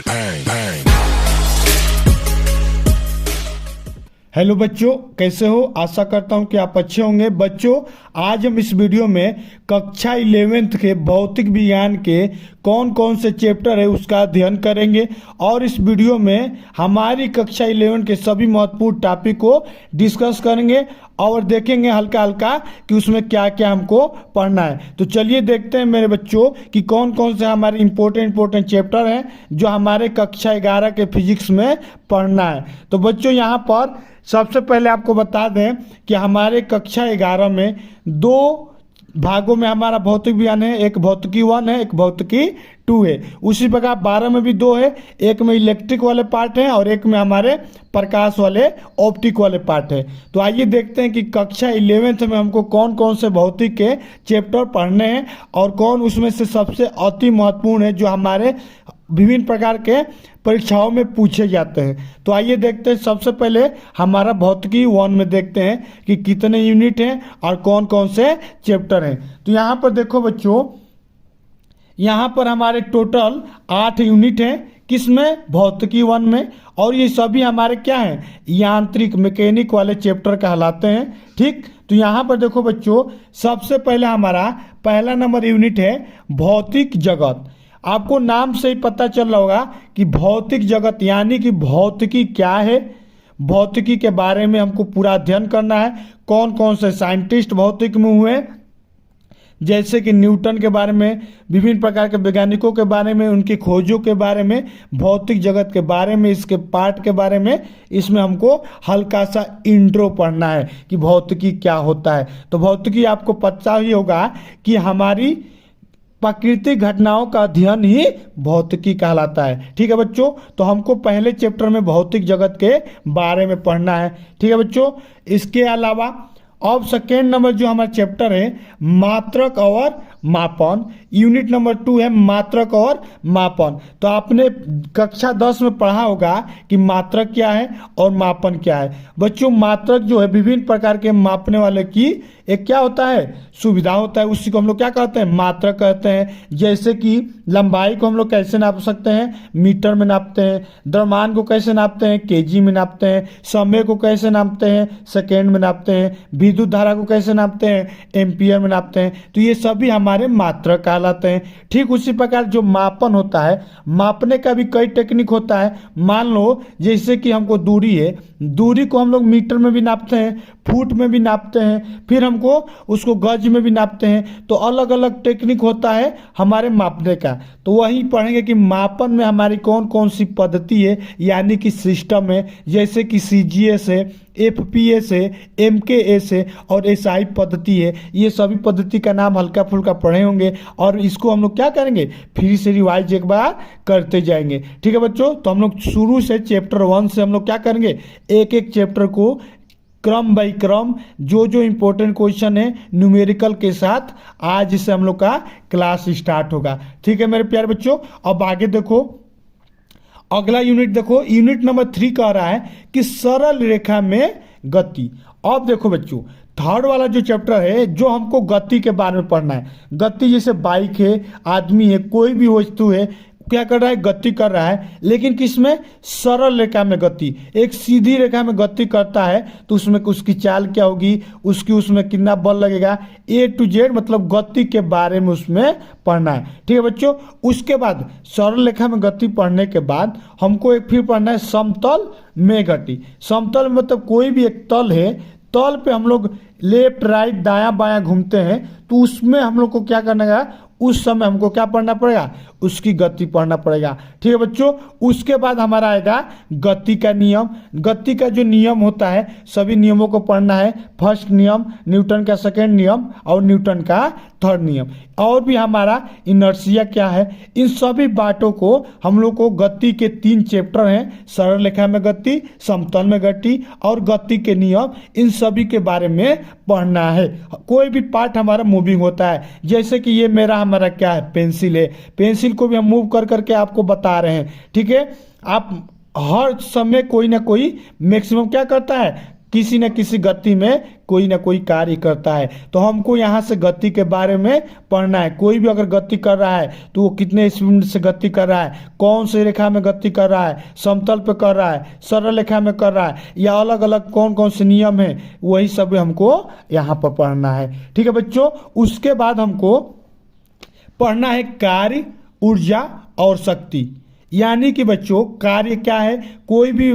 bang, bang. Hello बच्चों, कैसे हो? आशा करता हूं कि आप अच्छे होंगे। बच्चों, आज हम इस वीडियो में कक्षा 11th के भौतिक विज्ञान के कौन कौन से चैप्टर है उसका अध्ययन करेंगे और इस वीडियो में हमारी कक्षा 11 के सभी महत्वपूर्ण टॉपिक को डिस्कस करेंगे और देखेंगे हल्का हल्का कि उसमें क्या क्या हमको पढ़ना है। तो चलिए देखते हैं मेरे बच्चों कि कौन कौन से हमारे इंपॉर्टेंट चैप्टर हैं जो हमारे कक्षा 11 के फिजिक्स में पढ़ना है। तो बच्चों, यहाँ पर सबसे पहले आपको बता दें कि हमारे कक्षा 11 में दो भागों में हमारा भौतिक विज्ञान है, एक भौतिकी 1 है, एक भौतिकी 2 है। उसी प्रकार 12 में भी दो है, एक में इलेक्ट्रिक वाले पार्ट हैं और एक में हमारे प्रकाश वाले ऑप्टिक वाले पार्ट है। तो आइए देखते हैं कि कक्षा 11th में हमको कौन कौन से भौतिक के चैप्टर पढ़ने हैं और कौन उसमें से सबसे अति महत्वपूर्ण है जो हमारे विभिन्न प्रकार के परीक्षाओं में पूछे जाते हैं। तो आइए देखते हैं, सबसे पहले हमारा भौतिकी 1 में देखते हैं कि कितने यूनिट हैं और कौन कौन से चैप्टर हैं। तो यहाँ पर देखो बच्चों, यहाँ पर हमारे टोटल 8 यूनिट हैं। किसमें? भौतिकी 1 में। और ये सभी हमारे क्या हैं? यांत्रिक मैकेनिक वाले चैप्टर कहलाते हैं। ठीक, तो यहाँ पर देखो बच्चों, सबसे पहले हमारा पहला नंबर यूनिट है भौतिक जगत। आपको नाम से ही पता चल रहा होगा कि भौतिक जगत यानी कि भौतिकी क्या है। भौतिकी के बारे में हमको पूरा अध्ययन करना है। कौन कौन से साइंटिस्ट भौतिक में हुए, जैसे कि न्यूटन के बारे में, विभिन्न प्रकार के वैज्ञानिकों के बारे में, उनकी खोजों के बारे में, भौतिक जगत के बारे में, इसके पार्ट के बारे में, इसमें हमको हल्का सा इंट्रो पढ़ना है कि भौतिकी क्या होता है। तो भौतिकी आपको पता ही होगा कि हमारी प्राकृतिक घटनाओं का अध्ययन ही भौतिकी कहलाता है। ठीक है बच्चों, तो हमको पहले चैप्टर में भौतिक जगत के बारे में पढ़ना है। ठीक है बच्चों, इसके अलावा अब सेकेंड नंबर जो हमारा चैप्टर है मात्रक और मापन, यूनिट नंबर 2 है मात्रक और मापन। तो आपने कक्षा 10 में पढ़ा होगा कि मात्रक क्या है और मापन क्या है। बच्चों, मात्रक जो है विभिन्न प्रकार के मापने वाले की एक क्या होता है? सुविधा होता है। उसी को हम लोग क्या कहते हैं? मात्रक कहते हैं। जैसे कि लंबाई को हम लोग कैसे नाप सकते हैं? मीटर में नापते हैं। द्रव्यमान को कैसे नापते हैं? केजी में नापते हैं। समय को कैसे नापते हैं? सेकेंड में नापते हैं। विद्युत धारा को कैसे नापते हैं? एम्पियर में नापते हैं। तो ये सभी हमारे मात्रक कहलाते हैं। ठीक उसी प्रकार जो मापन होता है, मापने का भी कई टेक्निक होता है। मान लो जैसे कि हमको दूरी है, दूरी को हम लोग मीटर में भी नापते हैं, फुट में भी नापते हैं, फिर हमको उसको गज में भी नापते हैं। तो अलग अलग टेक्निक होता है हमारे मापने का। तो वही पढ़ेंगे कि मापन में हमारी कौन कौन सी पद्धति है यानी कि सिस्टम है, जैसे कि CGS है, FPS है, MKS है और SI पद्धति है। ये सभी पद्धति का नाम हल्का फुल्का पढ़े होंगे और इसको हम लोग क्या करेंगे? फिर से रिवाइज एक बार करते जाएंगे। ठीक है बच्चों, तो हम लोग शुरू से चैप्टर 1 से हम लोग क्या करेंगे? एक एक चैप्टर को क्रम बाई क्रम जो जो इम्पोर्टेंट क्वेश्चन है न्यूमेरिकल के साथ आज से हम लोग का क्लास स्टार्ट होगा। ठीक है मेरे प्यारे बच्चों, अब आगे देखो, अगला यूनिट देखो, यूनिट नंबर 3 कह रहा है कि सरल रेखा में गति। अब देखो बच्चों, थर्ड वाला जो चैप्टर है जो हमको गति के बारे में पढ़ना है। गति जैसे बाइक है, आदमी है, कोई भी वस्तु है, क्या कर रहा है? गति कर रहा है। लेकिन किसमें? सरल रेखा में गति। एक सीधी रेखा में गति करता है तो उसमें उसकी चाल क्या होगी, उसकी उसमें कितना बल लगेगा, A to Z मतलब गति के बारे में उसमें पढ़ना है। ठीक है बच्चों, उसके बाद सरल रेखा में गति पढ़ने के बाद हमको एक फिर पढ़ना है समतल में गति। समतल मतलब कोई भी एक तल है, तल पे हम लोग लेफ्ट राइट दायां बायां घूमते हैं, तो उसमें हम लोग को क्या करना है? उस समय हमको क्या पढ़ना पड़ेगा? उसकी गति पढ़ना पड़ेगा। ठीक है बच्चों, उसके बाद हमारा आएगा गति का नियम। गति का जो नियम होता है सभी नियमों को पढ़ना है। फर्स्ट नियम, न्यूटन का सेकेंड नियम और न्यूटन का थर्ड नियम। और भी हमारा इनर्शिया क्या है, इन सभी बातों को हम लोग को गति के 3 चैप्टर हैं, सरल रेखा में गति, समतल में गति और गति के नियम, इन सभी के बारे में पढ़ना है। कोई भी पार्ट हमारा मूविंग होता है, जैसे कि ये हमारा क्या है? पेंसिल है। पेंसिल को भी हम मूव कर करके आपको बता रहे हैं। ठीक है, आप हर समय कोई ना कोई मैक्सिमम क्या करता है? किसी न किसी गति में कोई ना कोई कार्य करता है। तो हमको यहाँ से गति के बारे में पढ़ना है। कोई भी अगर गति कर रहा है तो वो कितने स्पीड से गति कर रहा है, कौन से रेखा में गति कर रहा है, समतल पे कर रहा है, सरल रेखा में कर रहा है, या अलग अलग कौन कौन से नियम है, वही सब हमको यहाँ पर पढ़ना है। ठीक है बच्चों। उसके बाद हमको पढ़ना है कार्य, ऊर्जा और शक्ति। यानी कि बच्चों कार्य क्या है, कोई भी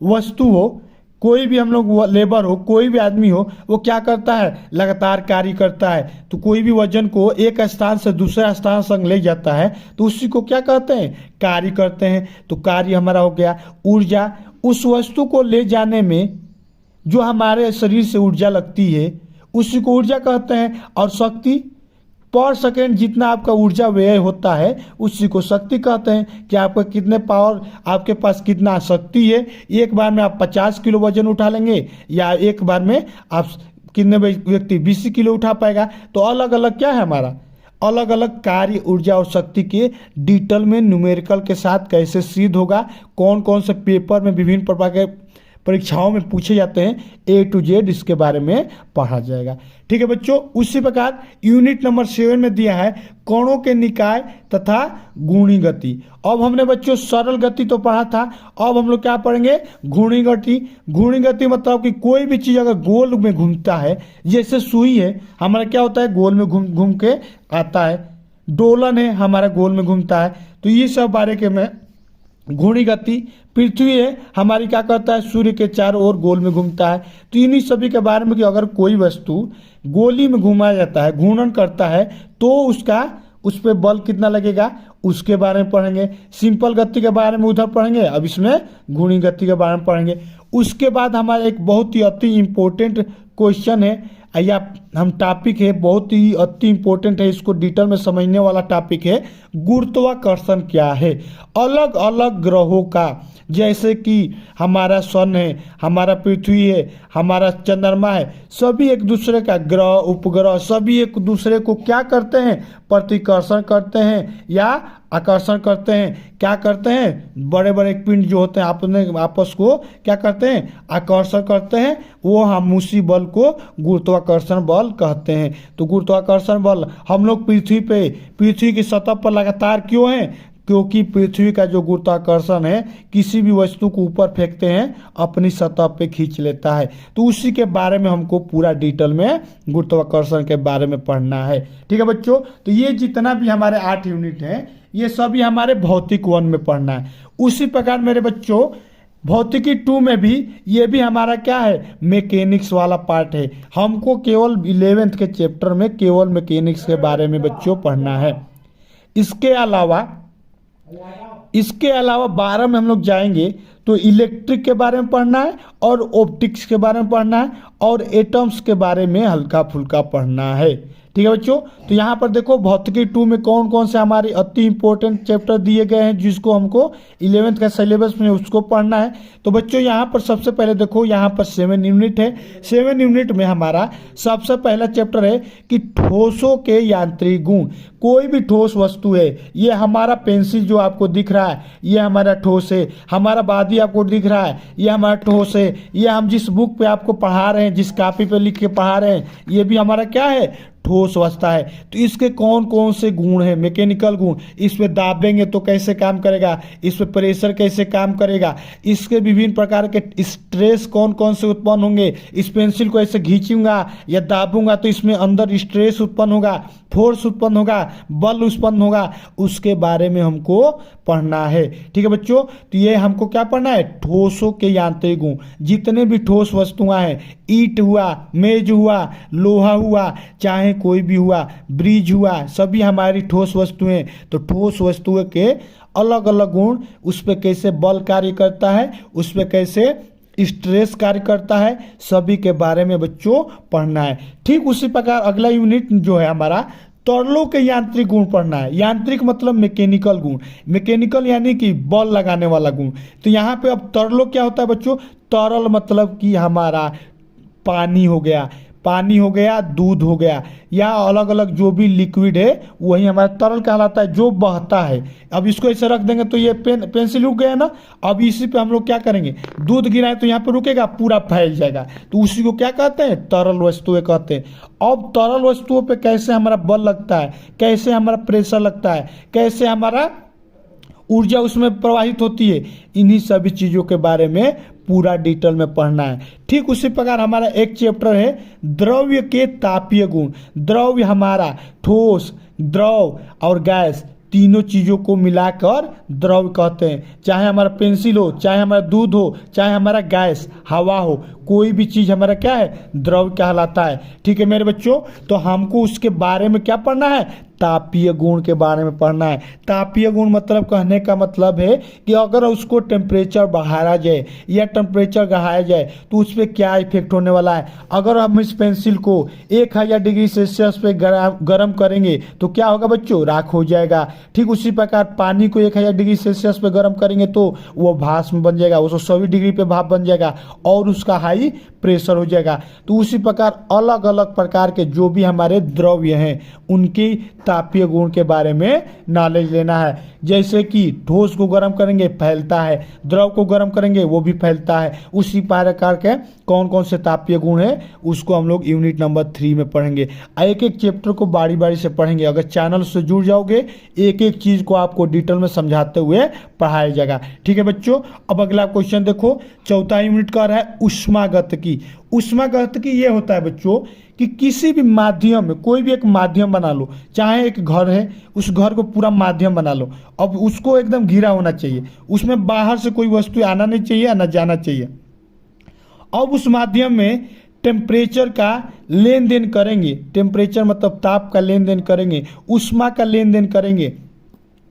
वस्तु हो, कोई भी हम लोग लेबर हो, कोई भी आदमी हो, वो क्या करता है, लगातार कार्य करता है। तो कोई भी वजन को एक स्थान से दूसरे स्थान तक ले जाता है तो उसी को क्या कहते हैं, कार्य करते हैं। तो कार्य हमारा हो गया। ऊर्जा, उस वस्तु को ले जाने में जो हमारे शरीर से ऊर्जा लगती है उसी को ऊर्जा कहते हैं। और शक्ति, पर सेकेंड जितना आपका ऊर्जा व्यय होता है उसी को शक्ति कहते हैं। कि आपका कितने पावर, आपके पास कितना शक्ति है। एक बार में आप 50 किलो वजन उठा लेंगे या एक बार में आप कितने व्यक्ति 20 किलो उठा पाएगा। तो अलग अलग क्या है हमारा, अलग अलग कार्य, ऊर्जा और शक्ति के डिटेल में न्यूमेरिकल के साथ कैसे सिद्ध होगा, कौन कौन से पेपर में विभिन्न प्रकार के परीक्षाओं में पूछे जाते हैं, A to Z इसके बारे में पढ़ा जाएगा। ठीक है बच्चों। उसी प्रकार यूनिट नंबर 7 में दिया है कोणों के निकाय तथा घूर्णी गति। अब हमने बच्चों सरल गति तो पढ़ा था, अब हम लोग क्या पढ़ेंगे, घूर्णी गति। घूर्णी गति मतलब कि कोई भी चीज़ अगर गोल में घूमता है, जैसे सुई है हमारा क्या होता है, गोल में घूम घूम के आता है। डोलन है हमारा गोल में घूमता है। तो ये सब बारे के में घूर्णी गति। पृथ्वी है हमारी क्या करता है, सूर्य के चारों ओर गोल में घूमता है। तो इन्हीं सभी के बारे में कि अगर कोई वस्तु गोली में घुमाया जाता है, घूर्णन करता है, तो उस पर बल कितना लगेगा उसके बारे में पढ़ेंगे। सिंपल गति के बारे में उधर पढ़ेंगे, अब इसमें घूर्णी गति के बारे में पढ़ेंगे। उसके बाद हमारा एक बहुत ही अति इम्पोर्टेंट क्वेश्चन है या हम टॉपिक है, बहुत ही अति इम्पोर्टेंट है, इसको डिटेल में समझने वाला टॉपिक है, गुरुत्वाकर्षण क्या है। अलग अलग ग्रहों का, जैसे कि हमारा सन है, हमारा पृथ्वी है, हमारा चंद्रमा है, सभी एक दूसरे का ग्रह उपग्रह सभी एक दूसरे को क्या करते हैं, प्रतिकर्षण करते हैं या आकर्षण करते हैं। क्या करते हैं, बड़े बड़े पिंड जो होते हैं अपने आपस को क्या करते हैं, आकर्षण करते हैं। वो हम उसी बल को गुरुत्वाकर्षण बल कहते हैं। तो गुरुत्वाकर्षण बल हम लोग पृथ्वी की सतह पर लगातार क्यों हैं, क्योंकि पृथ्वी का जो गुरुत्वाकर्षण है किसी भी वस्तु को ऊपर फेंकते हैं अपनी सतह पे खींच लेता है। तो उसी के बारे में हमको पूरा डिटेल में गुरुत्वाकर्षण के बारे में पढ़ना है। ठीक है बच्चों। तो ये जितना भी हमारे 8 यूनिट हैं ये सभी हमारे भौतिक 1 में पढ़ना है। उसी प्रकार मेरे बच्चों भौतिकी 2 में भी ये भी हमारा क्या है, मैकेनिक्स वाला पार्ट है। हमको केवल 11th के चैप्टर में केवल मैकेनिक्स के बारे में बच्चों पढ़ना है। इसके अलावा 12 में हम लोग जाएंगे तो इलेक्ट्रिक के बारे में पढ़ना है और ऑप्टिक्स के बारे में पढ़ना है और एटम्स के बारे में हल्का फुल्का पढ़ना है। ठीक है बच्चों। तो यहाँ पर देखो भौतिकी 2 में कौन कौन से हमारे अति इंपॉर्टेंट चैप्टर दिए गए हैं जिसको हमको 11th का सिलेबस में उसको पढ़ना है। तो बच्चों यहाँ पर सबसे पहले देखो यहाँ पर 7 यूनिट है। 7 यूनिट में हमारा सबसे पहला चैप्टर है कि ठोसों के यांत्रिक गुण। कोई भी ठोस वस्तु है, ये हमारा पेंसिल जो आपको दिख रहा है ये हमारा ठोस है, हमारा बादी आपको दिख रहा है ये हमारा ठोस है, ये हम जिस बुक पे आपको पढ़ा रहे हैं, जिस कॉपी पे लिख के पढ़ा रहे हैं, ये भी हमारा क्या है, ठोस अवस्था है। तो इसके कौन कौन से गुण हैं, मैकेनिकल गुण, इस पे दाबेंगे तो कैसे काम करेगा, इस पे प्रेशर कैसे काम करेगा, इसके विभिन्न प्रकार के स्ट्रेस कौन कौन से उत्पन्न होंगे, इस पेंसिल को ऐसे खींचूंगा या दाबूंगा तो इसमें अंदर स्ट्रेस उत्पन्न होगा, फोर्स उत्पन्न होगा, बल उत्पन्न होगा, उसके बारे में हमको पढ़ना है। ठीक है बच्चों। तो ये हमको क्या पढ़ना है, ठोसों के यांत्रिक गुण। जितने भी ठोस वस्तुएं हैं, ईंट हुआ, मेज हुआ, लोहा हुआ, चाहे कोई भी हुआ, ब्रिज हुआ, सभी हमारी ठोस वस्तुएं। तो ठोस वस्तुएं के अलग अलग गुण, उस पर कैसे बल कार्य करता है, उस पर कैसे स्ट्रेस कार्य करता है, सभी के बारे में बच्चों पढ़ना है। ठीक उसी प्रकार अगला यूनिट जो है हमारा तरलों के यांत्रिक गुण पढ़ना है। यांत्रिक मतलब मैकेनिकल गुण, मैकेनिकल यानी कि बल लगाने वाला गुण। तो यहाँ पे अब तरलों क्या होता है बच्चों, तरल मतलब कि हमारा पानी हो गया, पानी हो गया, दूध हो गया, या अलग अलग जो भी लिक्विड है वही हमारा तरल कहलाता है, जो बहता है। अब इसको ऐसे रख देंगे तो ये पेंसिल रुक गया ना। अब इसी पे हम लोग क्या करेंगे, दूध गिराए तो यहाँ पे रुकेगा, पूरा फैल जाएगा, तो उसी को क्या कहते हैं, तरल वस्तुएं कहते हैं। अब तरल वस्तुओं पे कैसे हमारा बल लगता है, कैसे हमारा प्रेशर लगता है, कैसे हमारा ऊर्जा उसमें प्रवाहित होती है, इन्हीं सभी चीज़ों के बारे में पूरा डिटेल में पढ़ना है। ठीक उसी प्रकार हमारा एक चैप्टर है द्रव्य के तापीय गुण। द्रव्य हमारा ठोस, द्रव और गैस तीनों चीज़ों को मिलाकर द्रव्य कहते हैं। चाहे हमारा पेंसिल हो, चाहे हमारा दूध हो, चाहे हमारा गैस हवा हो, कोई भी चीज़ हमारा क्या है, द्रव्य कहलाता है। ठीक है मेरे बच्चों, तो हमको उसके बारे में क्या पढ़ना है, तापीय गुण के बारे में पढ़ना है। तापीय गुण मतलब कहने का मतलब है कि अगर उसको टेम्परेचर बढ़ाया जाए या टेम्परेचर बढ़ाया जाए तो उस पर क्या इफेक्ट होने वाला है। अगर हम इस पेंसिल को 1000 डिग्री सेल्सियस पे गर्म करेंगे तो क्या होगा बच्चों, राख हो जाएगा। ठीक उसी प्रकार पानी को 1000 डिग्री सेल्सियस पे गर्म करेंगे तो वो भाप में बन जाएगा, 120 डिग्री पे भाप बन जाएगा और उसका हाई प्रेशर हो जाएगा। तो उसी प्रकार अलग अलग प्रकार के जो भी हमारे द्रव्य हैं उनकी तापीय गुण के बारे में नॉलेज लेना है। जैसे कि ठोस को गर्म करेंगे फैलता है, द्रव को गर्म करेंगे वो भी फैलता है। उसी प्रकार के कौन कौन से तापीय गुण है उसको हम लोग यूनिट नंबर 3 में पढ़ेंगे। एक एक चैप्टर को बारी बारी से पढ़ेंगे। अगर चैनल से जुड़ जाओगे एक एक चीज को आपको डिटेल में समझाते हुए पढ़ाया जाएगा। ठीक है बच्चों, अब अगला क्वेश्चन देखो, चौथा यूनिट का रहा है ऊष्मागतिकी। ऊष्मागतिकी ये होता है बच्चों कि किसी भी माध्यम में, कोई भी एक माध्यम बना लो, चाहे एक घर है उस घर को पूरा माध्यम बना लो। अब उसको एकदम घिरा होना चाहिए, उसमें बाहर से कोई वस्तु आना नहीं चाहिए ना जाना चाहिए। अब उस माध्यम में टेम्परेचर का लेन देन करेंगे, टेम्परेचर मतलब ताप का लेन देन करेंगे, ऊष्मा का लेन देन करेंगे,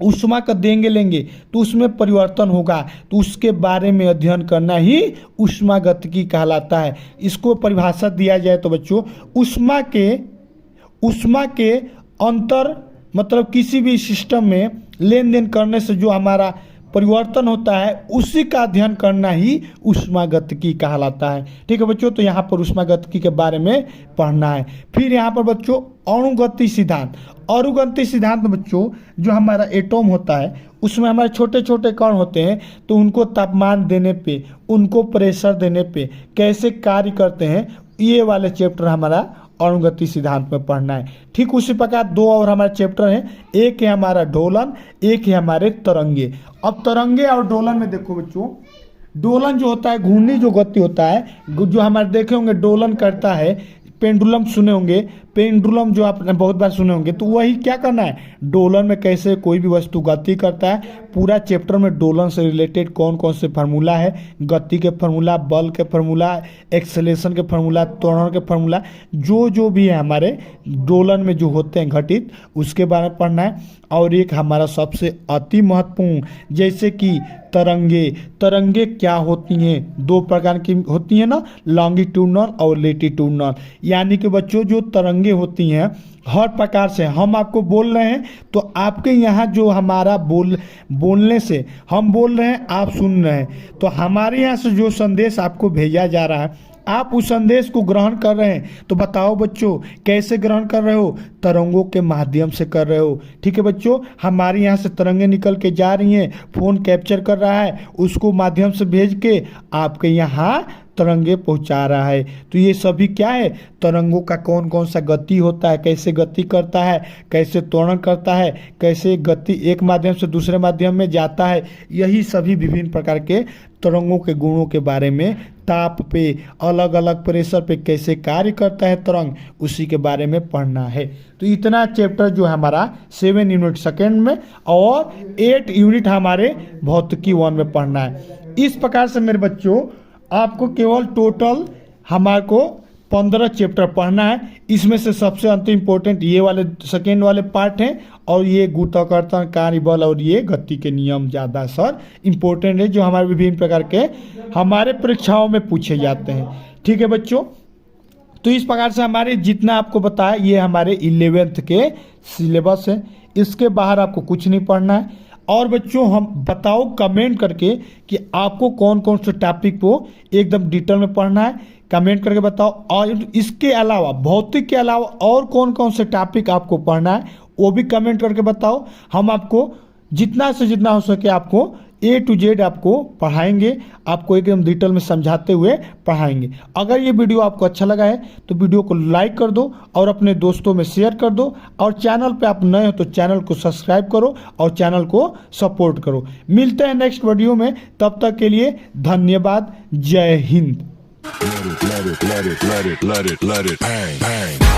ऊष्मा का देंगे लेंगे तो उसमें परिवर्तन होगा, तो उसके बारे में अध्ययन करना ही ऊष्मागतिकी कहलाता है। इसको परिभाषा दिया जाए तो बच्चों ऊष्मा के अंतर मतलब किसी भी सिस्टम में लेन देन करने से जो हमारा परिवर्तन होता है उसी का अध्ययन करना ही ऊष्मागतिकी कहलाता है। ठीक है बच्चों, तो यहाँ पर ऊष्मागतिकी के बारे में पढ़ना है। फिर यहाँ पर बच्चों अणुगति सिद्धांत। अणुगति सिद्धांत में बच्चों जो हमारा एटॉम होता है उसमें हमारे छोटे छोटे कण होते हैं, तो उनको तापमान देने पे, उनको प्रेशर देने पे कैसे कार्य करते हैं, ये वाले चैप्टर हमारा अणुगति सिद्धांत में पढ़ना है। ठीक उसी प्रकार दो और हमारे चैप्टर हैं, एक है हमारा डोलन, एक है हमारे तरंगे। अब तरंगे और डोलन में देखो बच्चों, डोलन जो होता है घूर्णी जो गति होता है, जो हमारे देखे होंगे डोलन करता है, पेंडुलम सुने होंगे, पेंडुलम जो आपने बहुत बार सुने होंगे, तो वही क्या करना है, डोलन में कैसे कोई भी वस्तु गति करता है। पूरा चैप्टर में डोलन से रिलेटेड कौन कौन से फार्मूला है, गति के फार्मूला, बल के फार्मूला, एक्सेलेरेशन के फार्मूला, त्वरण के फार्मूला, जो भी है हमारे डोलन में जो होते हैं घटित, उसके बारे में पढ़ना है। और एक हमारा सबसे अति महत्वपूर्ण, जैसे कि तरंगे। तरंगे क्या होती हैं, दो प्रकार की होती हैं ना, लॉन्गिट्यूडनल और लेटिट्यूडनल। यानी कि बच्चों जो तरंगे होती हैं हर प्रकार से, हम आपको बोल रहे हैं तो आपके यहाँ जो हमारा बोलने से हम बोल रहे हैं, आप सुन रहे हैं, तो हमारे यहाँ से जो संदेश आपको भेजा जा रहा है आप उस संदेश को ग्रहण कर रहे हैं। तो बताओ बच्चों कैसे ग्रहण कर रहे हो, तरंगों के माध्यम से कर रहे हो। ठीक है बच्चों, हमारे यहाँ से तरंगे निकल के जा रही हैं, फोन कैप्चर कर रहा है, उसको माध्यम से भेज के आपके यहाँ तरंगे पहुंचा रहा है। तो ये सभी क्या है, तरंगों का कौन कौन सा गति होता है, कैसे गति करता है, कैसे त्वरण करता है, कैसे गति एक माध्यम से दूसरे माध्यम में जाता है, यही सभी विभिन्न प्रकार के तरंगों के गुणों के बारे में, ताप पे, अलग अलग प्रेशर पे कैसे कार्य करता है तरंग, उसी के बारे में पढ़ना है। तो इतना चैप्टर जो हमारा 7 यूनिट सेकेंड में और 8 यूनिट हमारे भौतिकी 1 में पढ़ना है। इस प्रकार से मेरे बच्चों आपको केवल टोटल हमारे को 15 चैप्टर पढ़ना है। इसमें से सबसे अंतिम इम्पोर्टेंट ये वाले सेकेंड वाले पार्ट हैं, और ये गुरुत्वाकर्षण, कार्यबल और ये गति के नियम ज़्यादा सर इम्पोर्टेंट है, जो हमारे विभिन्न प्रकार के हमारे परीक्षाओं में पूछे जाते हैं। ठीक है बच्चों, तो इस प्रकार से हमारे जितना आपको बताया ये हमारे 11th के सिलेबस है, इसके बाहर आपको कुछ नहीं पढ़ना है। और बच्चों हम बताओ कमेंट करके कि आपको कौन कौन से टॉपिक को एकदम डिटेल में पढ़ना है, कमेंट करके बताओ। और इसके अलावा भौतिक के अलावा और कौन कौन से टॉपिक आपको पढ़ना है वो भी कमेंट करके बताओ। हम आपको जितना से जितना हो सके आपको A to Z आपको पढ़ाएंगे, आपको एकदम डिटेल में समझाते हुए पढ़ाएंगे। अगर ये वीडियो आपको अच्छा लगा है तो वीडियो को लाइक कर दो और अपने दोस्तों में शेयर कर दो, और चैनल पे आप नए हो तो चैनल को सब्सक्राइब करो और चैनल को सपोर्ट करो। मिलते हैं नेक्स्ट वीडियो में, तब तक के लिए धन्यवाद। जय Hind. Let it, let it, let it, let it, let it, let it bang, bang.